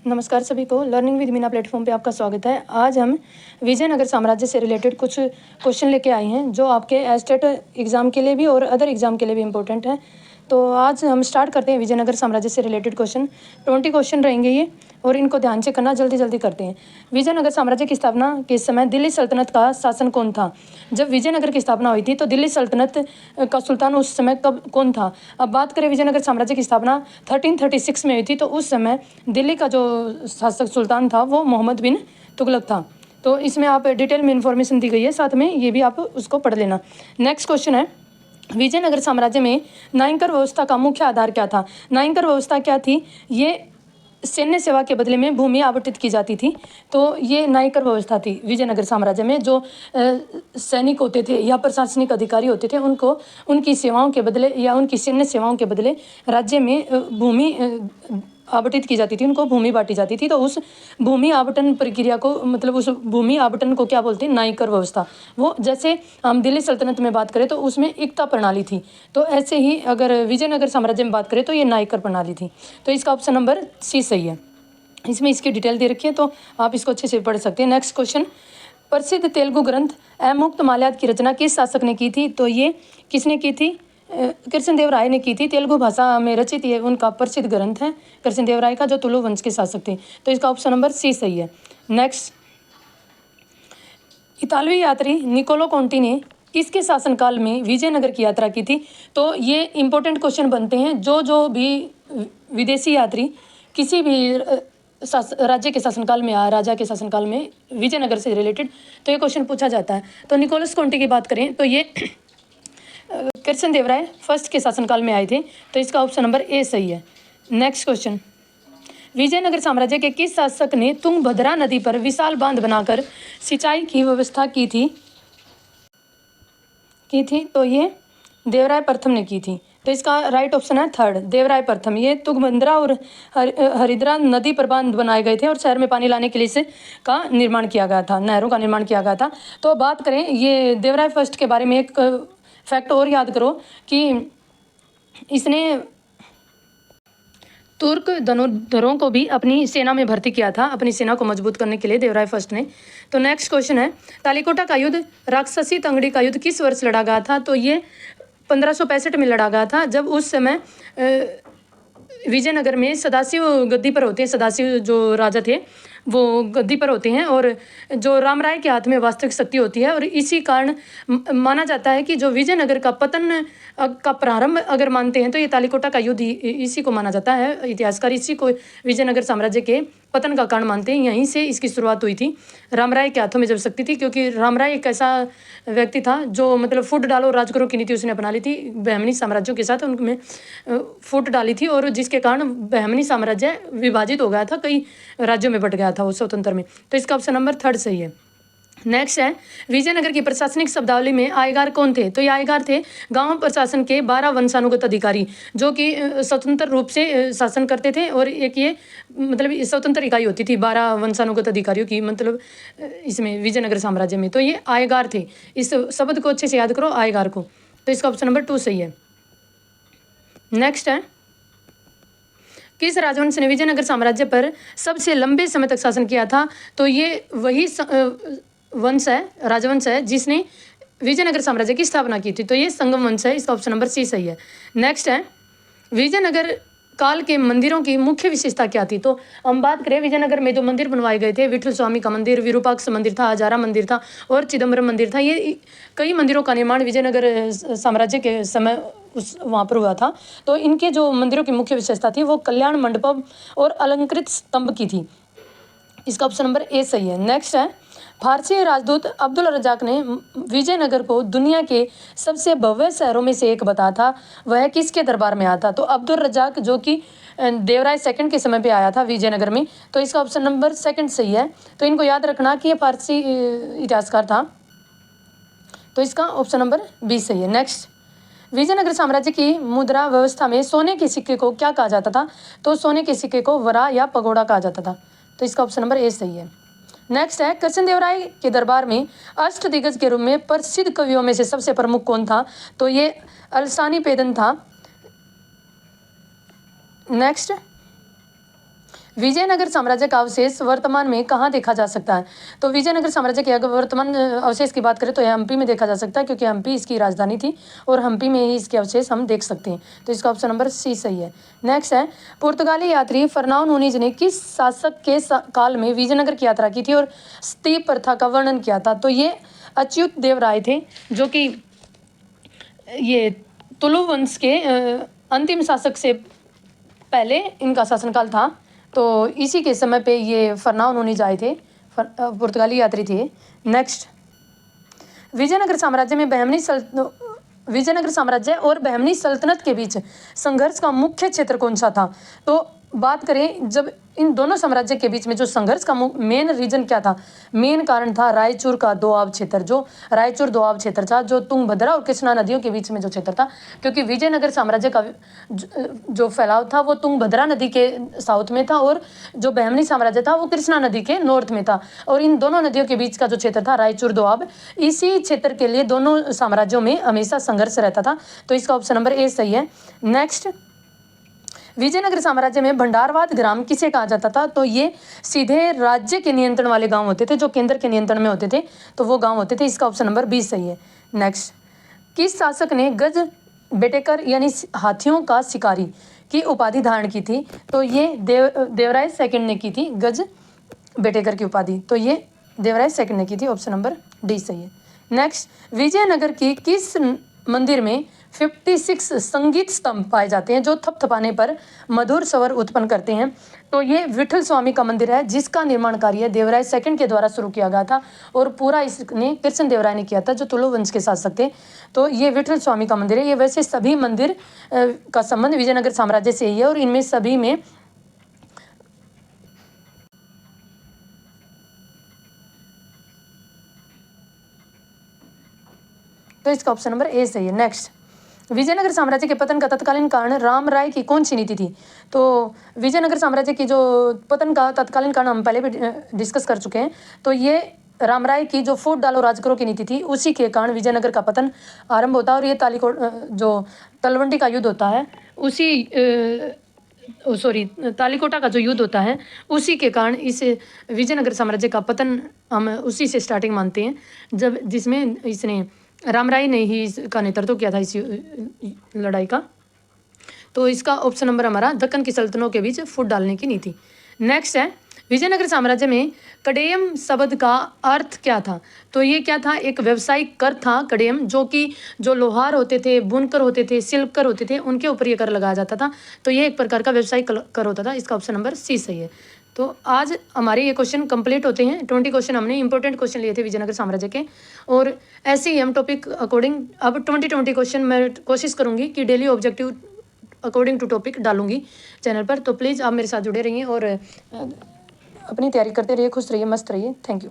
नमस्कार सभी को, लर्निंग विद मीना प्लेटफॉर्म पे आपका स्वागत है। आज हम विजयनगर साम्राज्य से रिलेटेड कुछ क्वेश्चन लेके आए हैं जो आपके एस्टेट एग्ज़ाम के लिए भी और अदर एग्ज़ाम के लिए भी इम्पोर्टेंट है। तो आज हम स्टार्ट करते हैं विजयनगर साम्राज्य से रिलेटेड क्वेश्चन। 20 क्वेश्चन रहेंगे ये, और इनको ध्यान से करना, जल्दी जल्दी करते हैं। विजयनगर साम्राज्य की स्थापना के समय दिल्ली सल्तनत का शासन कौन था? जब विजयनगर की स्थापना हुई थी तो दिल्ली सल्तनत का सुल्तान उस समय कौन था? अब बात करें विजयनगर साम्राज्य की स्थापना 1336 में हुई थी, तो उस समय दिल्ली का जो शासक सुल्तान था वो मोहम्मद बिन तुगलक था। तो इसमें आप डिटेल में इंफॉर्मेशन दी गई है, साथ में ये भी आप उसको पढ़ लेना। नेक्स्ट क्वेश्चन है, विजयनगर साम्राज्य में नायकर व्यवस्था का मुख्य आधार क्या था? नायकर व्यवस्था क्या थी? ये सैन्य सेवा के बदले में भूमि आवंटित की जाती थी। तो ये नायकर व्यवस्था थी विजयनगर साम्राज्य में। जो सैनिक होते थे या प्रशासनिक अधिकारी होते थे, उनको उनकी सेवाओं के बदले या उनकी सैन्य सेवाओं के बदले राज्य में भूमि आवंटित की जाती थी, उनको भूमि बांटी जाती थी। तो उस भूमि आवंटन प्रक्रिया को, मतलब उस भूमि आवंटन को क्या बोलते हैं? नायकर व्यवस्था। वो जैसे हम दिल्ली सल्तनत में बात करें तो उसमें एकता प्रणाली थी, तो ऐसे ही अगर विजयनगर साम्राज्य में बात करें तो ये नायकर प्रणाली थी। तो इसका ऑप्शन नंबर सी सही है। इसमें इसकी डिटेल दे रखी है, तो आप इसको अच्छे से पढ़ सकते हैं। नेक्स्ट क्वेश्चन, प्रसिद्ध तेलुगु ग्रंथ मुक्त माल्याद की रचना किस शासक ने की थी? तो ये किसने की थी? कृष्णदेवराय ने की थी। तेलुगु भाषा में रचित ये उनका प्रसिद्ध ग्रंथ है कृष्णदेवराय का, जो तुलु वंश के शासक थे। तो इसका ऑप्शन नंबर सी सही है। नेक्स्ट, इतालवी यात्री निकोलो कोंटी ने किसके शासनकाल में विजयनगर की यात्रा की थी? तो ये इंपॉर्टेंट क्वेश्चन बनते हैं। जो भी विदेशी यात्री किसी भी राज्य के शासनकाल में आया, राजा के शासनकाल में विजयनगर से रिलेटेड, तो ये क्वेश्चन पूछा जाता है। तो निकोलस कोंटी की बात करें तो ये कृष्णदेवराय फर्स्ट के शासनकाल में आए थे। तो इसका ऑप्शन नंबर ए सही है। नेक्स्ट क्वेश्चन, विजयनगर साम्राज्य के किस शासक ने तुंगभद्रा नदी पर विशाल बांध बनाकर सिंचाई की व्यवस्था की थी? तो ये देवराय प्रथम ने की थी। तो इसका राइट ऑप्शन है थर्ड, देवराय प्रथम। ये तुंगभद्रा और हरिद्रा नदी पर बांध बनाए गए थे और शहर में पानी लाने के लिए इसे का निर्माण किया गया था, नहरों का निर्माण किया गया था। तो बात करें ये देवराय फर्स्ट के बारे में, एक फैक्ट और याद करो कि इसने तुर्क धनुर्धरों को भी अपनी सेना में भर्ती किया था, अपनी सेना को मजबूत करने के लिए देवराय फर्स्ट ने। तो नेक्स्ट क्वेश्चन है, तालिकोटा का युद्ध, राक्षसी तंगड़ी का युद्ध किस वर्ष लड़ा गया था? तो ये 1565 में लड़ा गया था, जब उस समय विजयनगर में सदाशिव गद्दी पर होते हैं। सदाशिव जो राजा थे वो गद्दी पर होते हैं, और जो रामराय के हाथ में वास्तविक शक्ति होती है। और इसी कारण माना जाता है कि जो विजयनगर का पतन का प्रारंभ अगर मानते हैं तो ये तालिकोटा का युद्ध इसी को माना जाता है। इतिहासकार इसी को विजयनगर साम्राज्य के पतन का कारण मानते हैं। यहीं से इसकी शुरुआत हुई थी, रामराय के हाथों में जब शक्ति थी, क्योंकि रामराय एक ऐसा व्यक्ति था जो मतलब फूट डालो राज करो की नीति उसने अपना ली थी। बहमनी साम्राज्यों के साथ उनमें फूट डाली थी, और जिसके कारण बहमनी साम्राज्य विभाजित हो गया था, कई राज्यों में बट गया था उस स्वतंत्र में। तो इसका ऑप्शन नंबर थर्ड सही है। नेक्स्ट है, विजयनगर की प्रशासनिक शब्दावली में आयगार कौन थे? तो ये आयगार थे गांव प्रशासन के 12 वंशानुगत अधिकारी, जो कि स्वतंत्र रूप से शासन करते थे। और एक ये मतलब स्वतंत्र इकाई होती थी 12 वंशानुगत अधिकारियों की, मतलब इसमें विजयनगर साम्राज्य में। तो ये आयगार थे। इस शब्द को अच्छे से याद करो, आयगार को। तो इसका ऑप्शन नंबर 2 सही है। नेक्स्ट है, किस राजवंश ने विजयनगर साम्राज्य पर सबसे लंबे समय तक शासन किया था? तो ये वही वंश है, राजवंश है, जिसने विजयनगर साम्राज्य की स्थापना की थी। तो ये संगम वंश है। इसका ऑप्शन नंबर सी सही है। नेक्स्ट है, विजयनगर काल के मंदिरों की मुख्य विशेषता क्या थी? तो हम बात करें विजयनगर में जो मंदिर बनवाए गए थे, विठल स्वामी का मंदिर, विरूपाक्ष मंदिर था, हजारा मंदिर था और चिदम्बरम मंदिर था। ये कई मंदिरों का निर्माण विजयनगर साम्राज्य के समय वहाँ पर हुआ था। तो इनके जो मंदिरों की मुख्य विशेषता थी वो कल्याण मंडपम और अलंकृत स्तंभ की थी। इसका ऑप्शन नंबर ए सही है। नेक्स्ट है, फारसी राजदूत अब्दुल रजाक ने विजयनगर को दुनिया के सबसे भव्य शहरों में से एक बताया था, वह किसके दरबार में आया था? तो अब्दुल रजाक जो कि देवराय सेकंड के समय पे आया था विजयनगर में। तो इसका ऑप्शन नंबर सेकंड सही है। तो इनको याद रखना कि ये फारसी इतिहासकार था। तो इसका ऑप्शन नंबर बी सही है। नेक्स्ट, विजयनगर साम्राज्य की मुद्रा व्यवस्था में सोने के सिक्के को क्या कहा जाता था? तो सोने के सिक्के को वरा या पगोड़ा कहा जाता था। तो इसका ऑप्शन नंबर ए सही है। नेक्स्ट है, कृष्णदेवराय के दरबार में अष्टदिग्गज के रूप में प्रसिद्ध कवियों में से सबसे प्रमुख कौन था? तो ये अलसानी पेदन था। नेक्स्ट, विजयनगर साम्राज्य का अवशेष वर्तमान में कहाँ देखा जा सकता है? तो विजयनगर साम्राज्य के अगर वर्तमान अवशेष की बात करें तो यह हम्पी में देखा जा सकता है, क्योंकि हम्पी इसकी राजधानी थी और हम्पी में ही इसके अवशेष हम देख सकते हैं। तो इसका ऑप्शन नंबर सी सही है। नेक्स्ट है, पुर्तगाली यात्री फर्नाओ नूनीज ने किस शासक के काल में विजयनगर की यात्रा की थी और स्तीप प्रथा का वर्णन किया था? तो ये अच्युत देव राय थे, जो कि ये तुलु वंश के अंतिम शासक से पहले इनका शासनकाल था। तो इसी के समय पे ये फर्नाओ नूनीज आए थे, पुर्तगाली यात्री थे। नेक्स्ट, विजयनगर साम्राज्य और बहमनी सल्तनत के बीच संघर्ष का मुख्य क्षेत्र कौन सा था? तो बात करें जब इन दोनों साम्राज्य के बीच में जो संघर्ष का मेन रीजन क्या था, मेन कारण था रायचूर का दोआब क्षेत्र। जो रायचूर दोआब क्षेत्र था, जो तुंगभद्रा और कृष्णा नदियों के बीच में जो क्षेत्र था, क्योंकि विजयनगर साम्राज्य का जो फैलाव था वो तुंगभद्रा नदी के साउथ में था और जो बहमनी साम्राज्य था वो कृष्णा नदी के नॉर्थ में था। और इन दोनों नदियों के बीच का जो क्षेत्र था रायचूर दोआब, इसी क्षेत्र के लिए दोनों साम्राज्यों में हमेशा संघर्ष रहता था। तो इसका ऑप्शन नंबर ए सही है। नेक्स्ट, विजयनगर साम्राज्य में भंडारवाद ग्राम किसे कहा जाता था? तो ये सीधे राज्य के नियंत्रण वाले गांव होते थे, जो केंद्र के नियंत्रण में होते थे, तो वो गांव होते थे। इसका ऑप्शन नंबर बी सही है। नेक्स्ट, किस शासक ने गज बेटेकर यानी हाथियों का शिकारी की उपाधि धारण की थी? तो ये देवराय सेकंड ने की थी गज बेटेकर की उपाधि। तो ये देवराय सेकंड ने की थी। ऑप्शन नंबर डी सही है। नेक्स्ट, विजयनगर की किस मंदिर में 56 संगीत स्तंभ पाए जाते हैं जो थपथपाने पर मधुर स्वर उत्पन्न करते हैं? तो ये विठल स्वामी का मंदिर है, जिसका निर्माण कार्य देवराय सेकंड के द्वारा शुरू किया गया था और पूरा इसने कृष्ण देवराय ने किया था, जो तुलु वंश के शासक थे। तो ये विठल स्वामी का मंदिर है। ये वैसे सभी मंदिर का संबंध विजयनगर साम्राज्य से ही है और इनमें सभी में तो इसका ऑप्शन नंबर ए सही है। नेक्स्ट, विजयनगर साम्राज्य के पतन का तत्कालीन कारण राम राय की कौन सी नीति थी? तो विजयनगर साम्राज्य की जो पतन का तत्कालीन कारण हम पहले भी डिस्कस कर चुके हैं। तो ये राम राय की जो फूट डालो राज करो की नीति थी, उसी के कारण विजयनगर का पतन आरंभ होता है। और ये जो तलवंडी का युद्ध होता है, उसी तालीकोटा का जो युद्ध होता है, उसी के कारण इस विजयनगर साम्राज्य का पतन हम उसी से स्टार्टिंग मानते हैं, जब जिसमें इसने राम राय ने ही इसका नेतृत्व किया था इस लड़ाई का। तो इसका ऑप्शन नंबर हमारा दक्कन की सल्तनतों के बीच फूट डालने की नीति। नेक्स्ट है, विजयनगर साम्राज्य में कडेयम शब्द का अर्थ क्या था? तो ये क्या था? एक व्यावसायिक कर था कडेयम, जो लोहार होते थे, बुनकर होते थे, शिल्पकर होते थे, उनके ऊपर ये कर लगाया जाता था। तो ये एक प्रकार का व्यावसायिक कर होता था। इसका ऑप्शन नंबर सी सही है। तो आज हमारे ये क्वेश्चन कंप्लीट होते हैं। 20 क्वेश्चन हमने इंपॉर्टेंट क्वेश्चन लिए थे विजयनगर साम्राज्य के, और ऐसे ही हम टॉपिक अकॉर्डिंग अब 20 क्वेश्चन मैं कोशिश करूंगी कि daily objective according to topic डालूंगी चैनल पर। तो प्लीज़ आप मेरे साथ जुड़े रहिए और अपनी तैयारी करते रहिए, खुश रहिए, मस्त रहिए। Thank you.